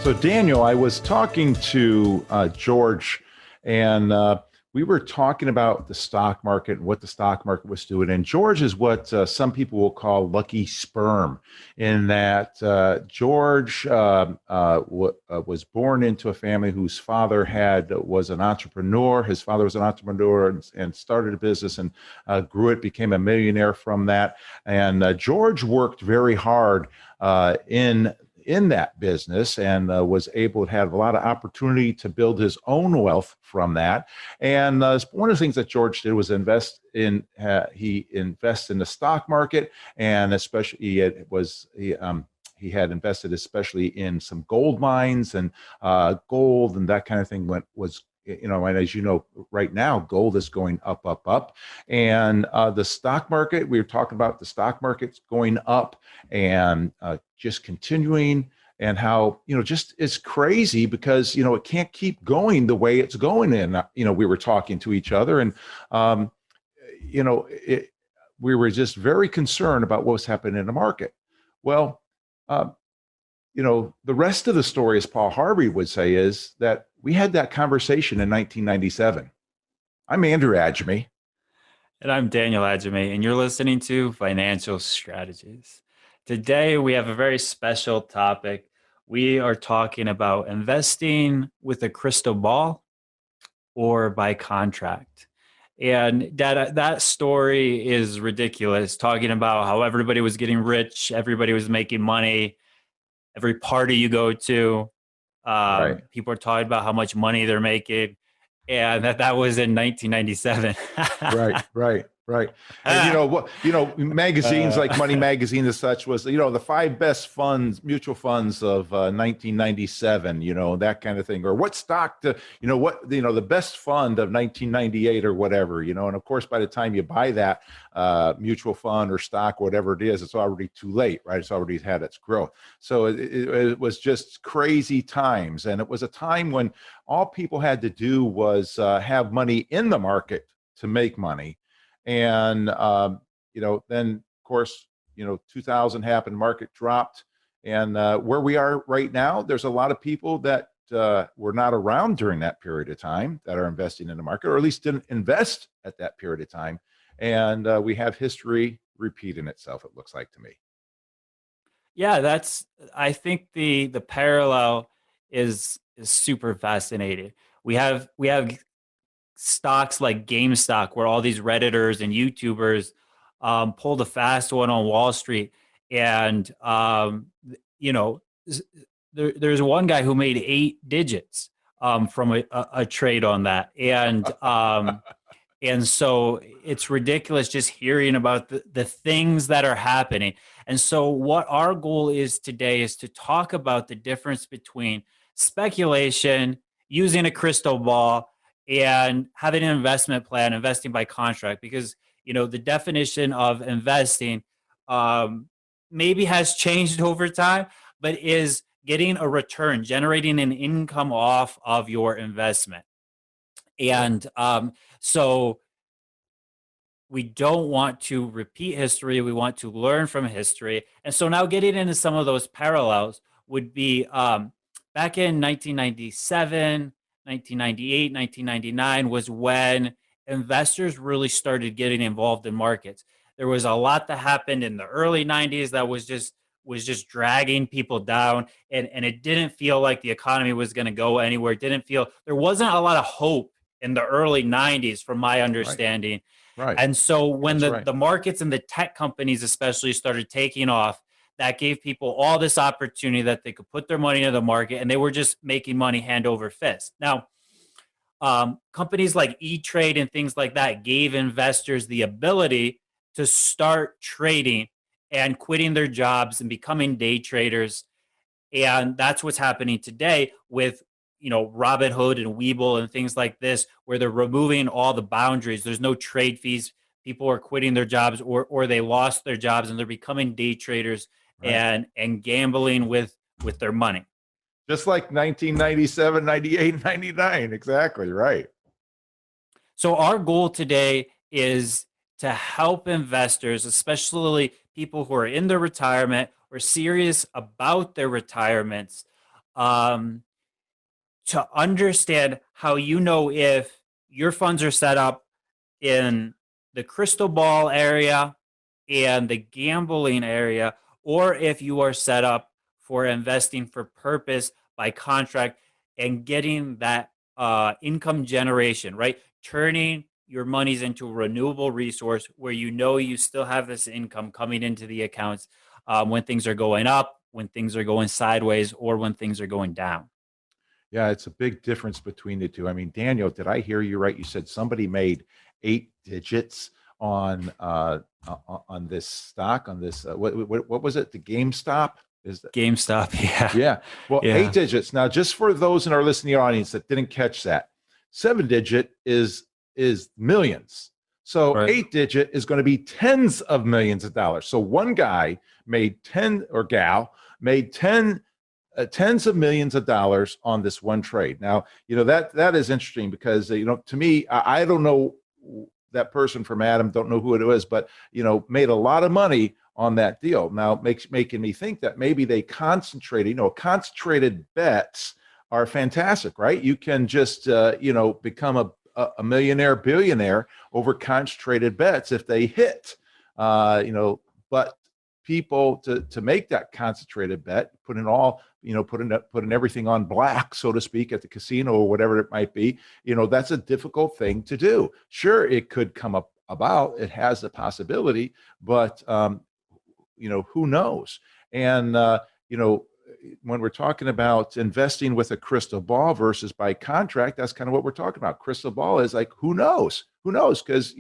So, Daniel, I was talking to George, and we were talking about the stock market and what the stock market was doing. And George is what some people will call lucky sperm, in that George was born into a family whose father was an entrepreneur. His father was an entrepreneur and started a business and grew it, became a millionaire from that. And George worked very hard in that business and was able to have a lot of opportunity to build his own wealth from that. And one of the things that George did was he invested in the stock market, and especially he had invested especially in some gold mines, and gold and that kind of thing and as you know, right now, gold is going up, up, up. And the stock market, we were talking about the stock market's going up and just continuing, and how, just it's crazy because, it can't keep going the way it's going. And, we were talking to each other, and, you know, it, we were just very concerned about what was happening in the market. Well, uh, the rest of the story, as Paul Harvey would say, is that we had that conversation in 1997. I'm Andrew Adjemi. And I'm Daniel Adjemi, and you're listening to Financial Strategies. Today, we have a very special topic. We are talking about investing with a crystal ball or by contract. And that story is ridiculous, talking about how everybody was getting rich, everybody was making money, every party you go to, Right. people are talking about how much money they're making, and that was in 1997. Right, right, right. And magazines like Money Magazine and such was, the five best mutual funds of 1997, that kind of thing. Or what stock the best fund of 1998 or whatever, and of course, by the time you buy that mutual fund or stock, whatever it is, it's already too late, right? It's already had its growth. So it was just crazy times. And it was a time when all people had to do was have money in the market to make money. And, then of course, 2000 happened, market dropped. And where we are right now, there's a lot of people that were not around during that period of time that are investing in the market, or at least didn't invest at that period of time. And we have history repeating itself, it looks like to me. Yeah, I think the parallel is super fascinating. We have stocks like GameStop, where all these Redditors and YouTubers pulled a fast one on Wall Street. And you know there's one guy who made 8 digits from a trade on that. And so it's ridiculous just hearing about the things that are happening. And so what our goal is today is to talk about the difference between speculation, using a crystal ball, and having an investment plan, investing by contract. Because, the definition of investing um, maybe has changed over time, but is getting a return, generating an income off of your investment. And so we don't want to repeat history. We want to learn from history. And so now getting into some of those parallels would be back in 1997, 1998, 1999 was when investors really started getting involved in markets. There was a lot that happened in the early 90s that was just dragging people down, and it didn't feel like the economy was going to go anywhere. It didn't feel there wasn't a lot of hope in the early 90s from my Right, understanding. right. And so when That's the right. the markets and the tech companies especially started taking off, that gave people all this opportunity that they could put their money into the market, and they were just making money hand over fist. Now, companies like E-Trade and things like that gave investors the ability to start trading and quitting their jobs and becoming day traders. And that's what's happening today with, Robinhood and Webull and things like this, where they're removing all the boundaries. There's no trade fees. People are quitting their jobs, or they lost their jobs, and they're becoming day traders Right. and gambling with their money. Just like 1997, 98, 99. Exactly. Right. So our goal today is to help investors, especially people who are in their retirement or serious about their retirements, um, to understand how you know if your funds are set up in the crystal ball area and the gambling area, or if you are set up for investing for purpose by contract and getting that income generation, right? Turning your monies into a renewable resource where you know you still have this income coming into the accounts when things are going up, when things are going sideways, or when things are going down. Yeah, it's a big difference between the two. I mean, Daniel, did I hear you right? You said somebody made 8 digits on this stock, on this what was it? The GameStop? Is that? GameStop, yeah, Yeah. Well, eight yeah, digits. Now, just for those in our listening audience that didn't catch that, 7 digit is millions. So right. 8 digit is going to be tens of millions of dollars. So one guy made 10 or gal made 10 tens of millions of dollars on this one trade. Now, that is interesting because to me, I don't know that person from Adam, don't know who it was, but made a lot of money on that deal. Now, making me think that maybe they concentrated. Concentrated bets are fantastic, right? You can just become a millionaire, billionaire over concentrated bets if they hit. But people to make that concentrated bet, putting everything on black, so to speak, at the casino or whatever it might be, that's a difficult thing to do. Sure, it could come up about, it has the possibility, but who knows? And when we're talking about investing with a crystal ball versus by contract, that's kind of what we're talking about. Crystal ball is like, who knows? Who knows? Because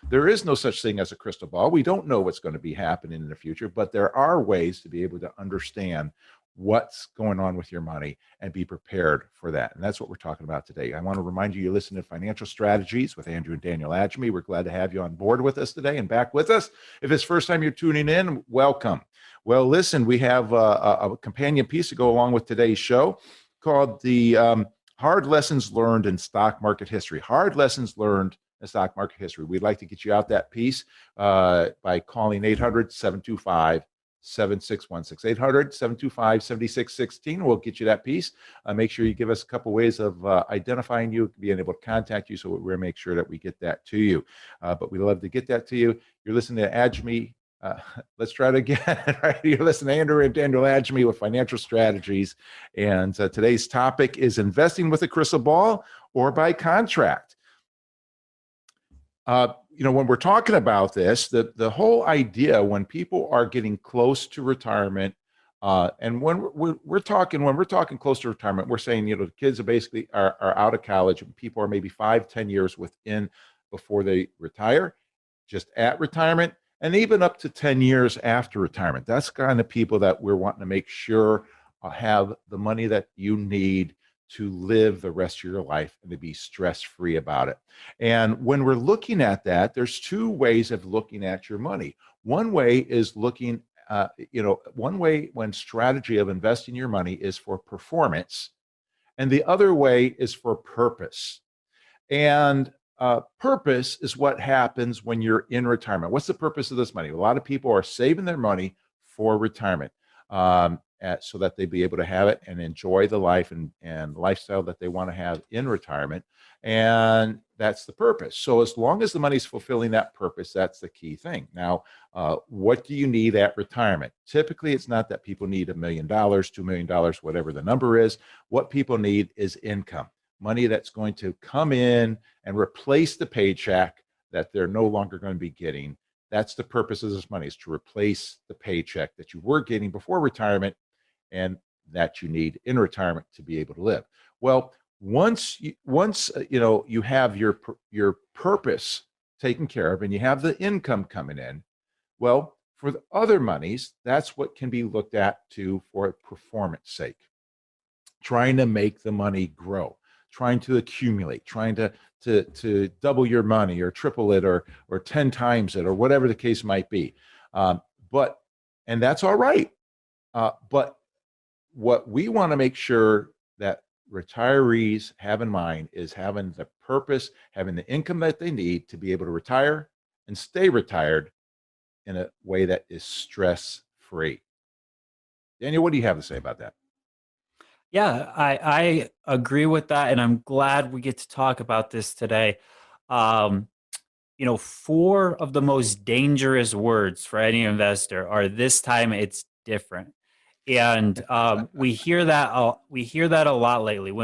there is no such thing as a crystal ball. We don't know what's going to be happening in the future, but there are ways to be able to understand what's going on with your money and be prepared for that. And that's what we're talking about today. I want to remind you, you're listening to Financial Strategies with Andrew and Daniel Adjemi. We're glad to have you on board with us today and back with us. If it's first time you're tuning in, welcome. Well, listen, we have a companion piece to go along with today's show called the Hard Lessons Learned in Stock Market History. Hard Lessons Learned in Stock Market History. We'd like to get you out that piece by calling 800-725 7616 800-725-7616. We'll get you that piece. Make sure you give us a couple ways of identifying you, being able to contact you, so we'll make sure that we get that to you. But we love to get that to you. You're listening to Adjemi. Let's try it again. Right? You're listening to Andrew and Daniel Adjemi with Financial Strategies. And today's topic is investing with a crystal ball or by contract. When we're talking about this, the whole idea, when people are getting close to retirement, and when we're talking close to retirement, we're saying the kids are basically are out of college, and people are maybe 5-10 years within before they retire, just at retirement, and even up to 10 years after retirement. That's kind of people that we're wanting to make sure have the money that you need to live the rest of your life and to be stress-free about it. And when we're looking at that, there's two ways of looking at your money. One way is looking, one way when strategy of investing your money is for performance, and the other way is for purpose. And purpose is what happens when you're in retirement. What's the purpose of this money? A lot of people are saving their money for retirement, so that they be able to have it and enjoy the life and lifestyle that they want to have in retirement. And that's the purpose. So as long as the money's fulfilling that purpose, that's the key thing. Now, what do you need at retirement? Typically, it's not that people need $1 million, $2 million, whatever the number is. What people need is income. Money that's going to come in and replace the paycheck that they're no longer going to be getting. That's the purpose of this money, is to replace the paycheck that you were getting before retirement and that you need in retirement to be able to live. Well, once you have your purpose taken care of and you have the income coming in, well, for the other monies, that's what can be looked at too for performance sake. Trying to make the money grow, trying to accumulate, trying to double your money or triple it or 10 times it or whatever the case might be. And that's all right. But what we want to make sure that retirees have in mind is having the purpose, having the income that they need to be able to retire and stay retired in a way that is stress free. Daniel, what do you have to say about that? Yeah, I agree with that, and I'm glad we get to talk about this today. Um, four of the most dangerous words for any investor are "this time it's different," and we hear that a lot lately um,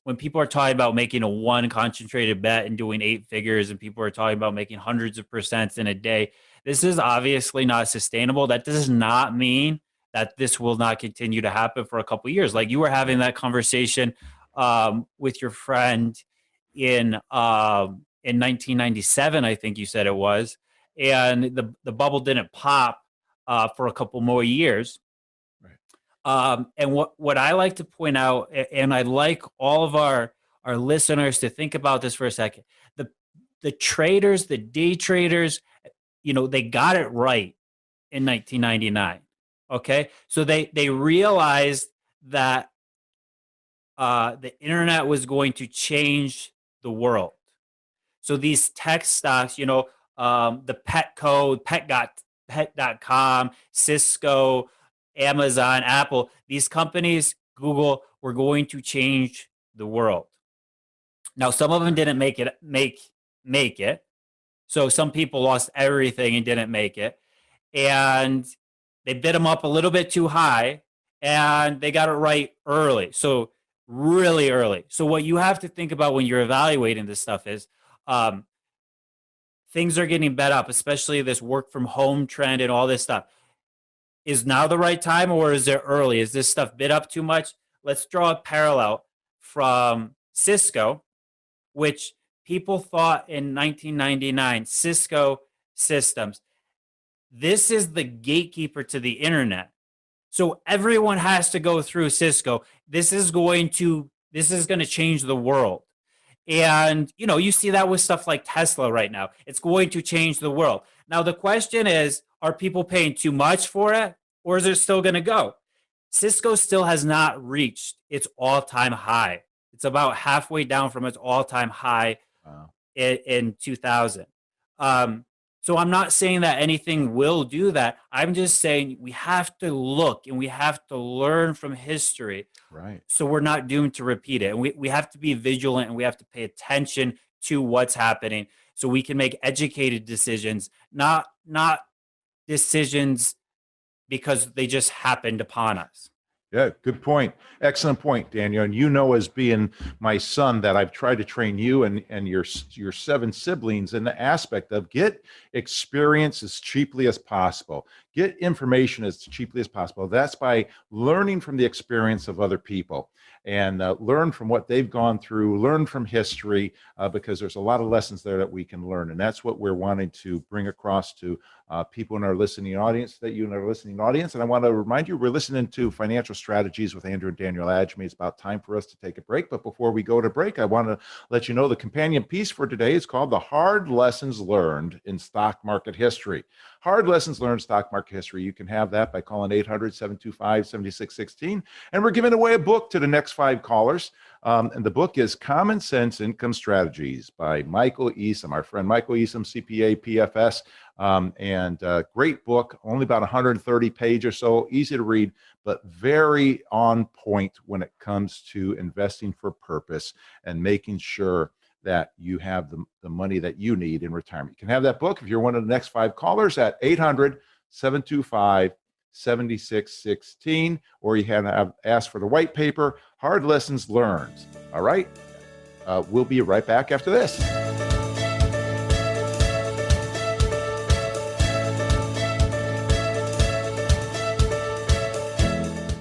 when people are talking about making a one concentrated bet and doing eight figures, and people are talking about making hundreds of percents in a day. This is obviously not sustainable. That does not mean that this will not continue to happen for a couple of years. Like you were having that conversation with your friend in 1997, I think you said it was, and the bubble didn't pop for a couple more years. Right. And what I like to point out, and I'd like all of our listeners to think about this for a second. The the traders, the day traders, they got it right in 1999. Okay, so they realized that the internet was going to change the world. So these tech stocks, the Pet.com, Cisco, Amazon, Apple, these companies, Google, were going to change the world. Now, some of them Right. didn't make it. So some people lost everything and didn't make it. And they bid them up a little bit too high, and they got it right early. So really early. So what you have to think about when you're evaluating this stuff is um, things are getting bet up, especially this work from home trend and all this stuff. Is now the right time, or is it early? Is this stuff bid up too much? Let's draw a parallel from Cisco, which people thought in 1999, Cisco systems. This is the gatekeeper to the internet. So everyone has to go through Cisco. This is going to change the world. And you see that with stuff like Tesla right now. It's going to change the world. Now the question is, are people paying too much for it, or is it still going to go? Cisco still has not reached its all-time high. It's about halfway down from its all-time high Wow. in 2000. Um, so I'm not saying that anything will do that. I'm just saying we have to look and we have to learn from history Right. so we're not doomed to repeat it. And we have to be vigilant and we have to pay attention to what's happening so we can make educated decisions, not decisions because they just happened upon us. Yeah, good point. Excellent point, Daniel. And as being my son, that I've tried to train you and your seven siblings in the aspect of get experience as cheaply as possible, get information as cheaply as possible. That's by learning from the experience of other people and learn from what they've gone through, learn from history, because there's a lot of lessons there that we can learn. And that's what we're wanting to bring across to people in our listening audience, And I want to remind you, we're listening to Financial Strategies with Andrew and Daniel Adjemi. It's about time for us to take a break. But before we go to break, I want to let you know the companion piece for today is called The Hard Lessons Learned in Stock Market History. Hard Lessons Learned in Stock Market History. You can have that by calling 800-725-7616. And we're giving away a book to the next 5 callers. And the book is Common Sense Income Strategies by Michael Easom, our friend Michael Easom, CPA, PFS. And great book, only about 130 pages or so, easy to read, but very on point when it comes to investing for purpose and making sure that you have the money that you need in retirement. You can have that book if you're one of the next 5 callers at 800-725-7616, or you can ask for the white paper, Hard Lessons Learned. All right. We'll be right back after this.